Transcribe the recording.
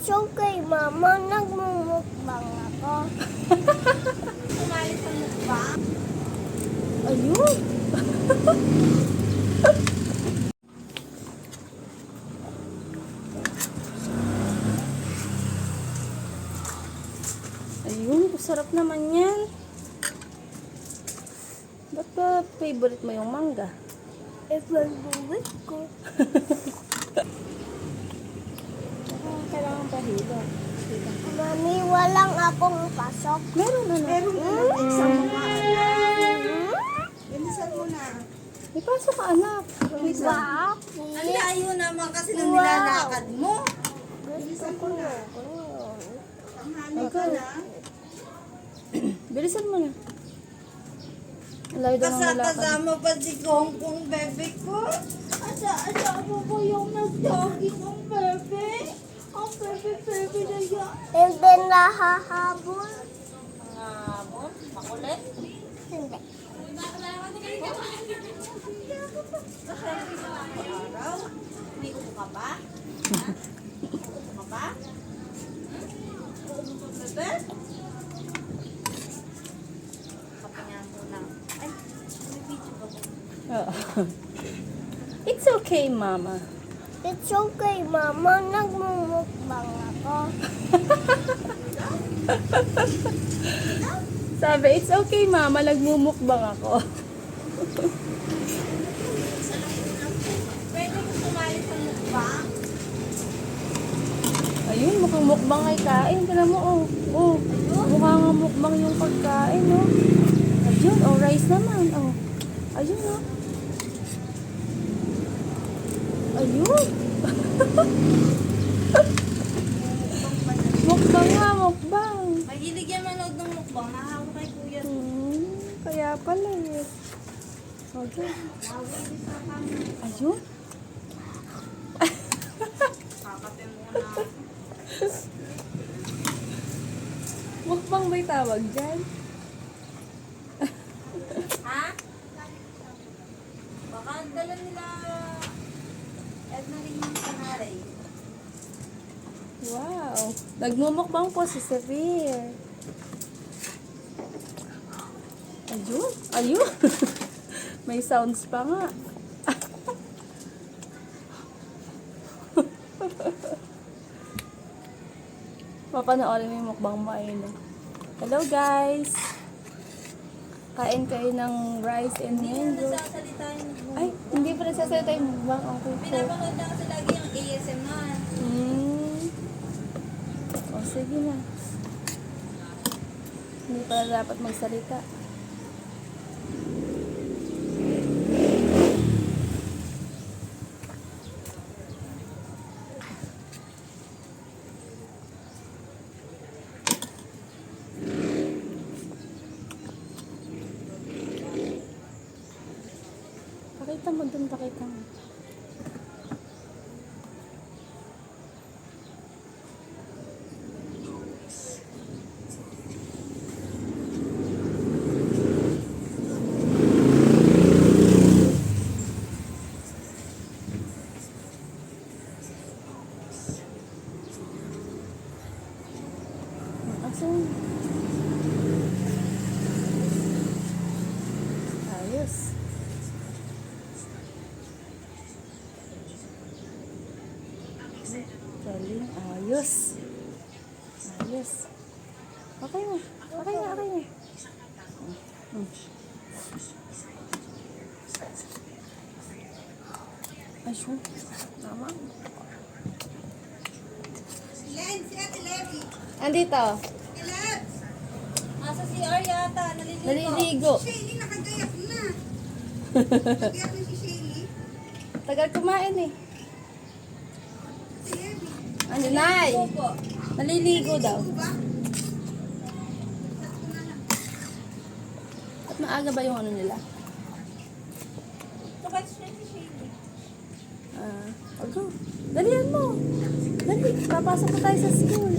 It's okay, Mama. Nagmumukbang ako. Sumali sa mukbang. Ayun. Ayun, sarap naman yan. Ba't ba favorite mo yung mangga? Ipagbubit ko. Kailangan pa hilo. Mami, walang akong pasok. Meron na. Meron na lang exam mo nga. Bilisan mo na. May pasok ka, anak. Wow. Ang layo naman kasi nang nilalakad mo. Gusto ko na. Tanghali ka na. Bilisan mo na. Layo daw ng lalakad. Kasama pa si Kongkong bebe ko. Asa mo po yung nag-jogging ang bebe? Ang bebe na yan. Hindi nahahabol. Habon? Makulit? Hindi. Araw? May upo ka ba? Ha? Upo ka ba? Upo ka bebe? Kapingan mo lang. Ay, may video ba ba? Oo. It's okay, Mama. It's okay, Mama. Nagmumukbang ako. Sabi, it's okay, Mama. Nagmumukbang ako. Pwede mo sumali sa mukbang? Ayun, mukhang mukbang ay kain. Tignan mo, oh. Oh, mukha nga mukbang yung pagkain, oh. Ayun, oh, rice naman, oh. Ayun, oh. Ayun. Mukbang nga, mukbang. Mahilig yan manood ng mukbang. Nahawa kay kuya. Kaya pala, eh. Okay. Ayun. Kakape muna. Mukbang ba'y tawag dyan? Ha? Baka dala nila Edna rin yung kanaray. Wow. Nagmumukbang po si Severe. Ayun. Ayun. May sounds pa nga. Papanoorin mo yung mukbang mo. Ayun. Hello guys. Kain kayo ng rice and Hindi na mango. nagsasalita yung mukbang. Ay, hindi pa nagsasalita yung mukbang. Okay po. Pinapanood na kasi lagi yung ASMR. O, sige na. Hindi pala dapat magsalita. Pakita mo dun, pakita mo. Asan? Ayos. Galing. Ayos. Ayos. Okay na. Okay na, okay na. Ayun. Tama. Len, si Ate Levi. Andito. Elabs! Nasa CR yata. Naliligo. Naliligo. Shelly, nakagayak na. Nakagayak na si Shelly. Tagal kumain eh. Si Levi. Ano, Nay? Opo. Naliligo daw. Ba? At maaga ba yung ano nila? Kapag siya si Shelly. Okay. Dalihan mo. Dali. Papasok na tayo sa school.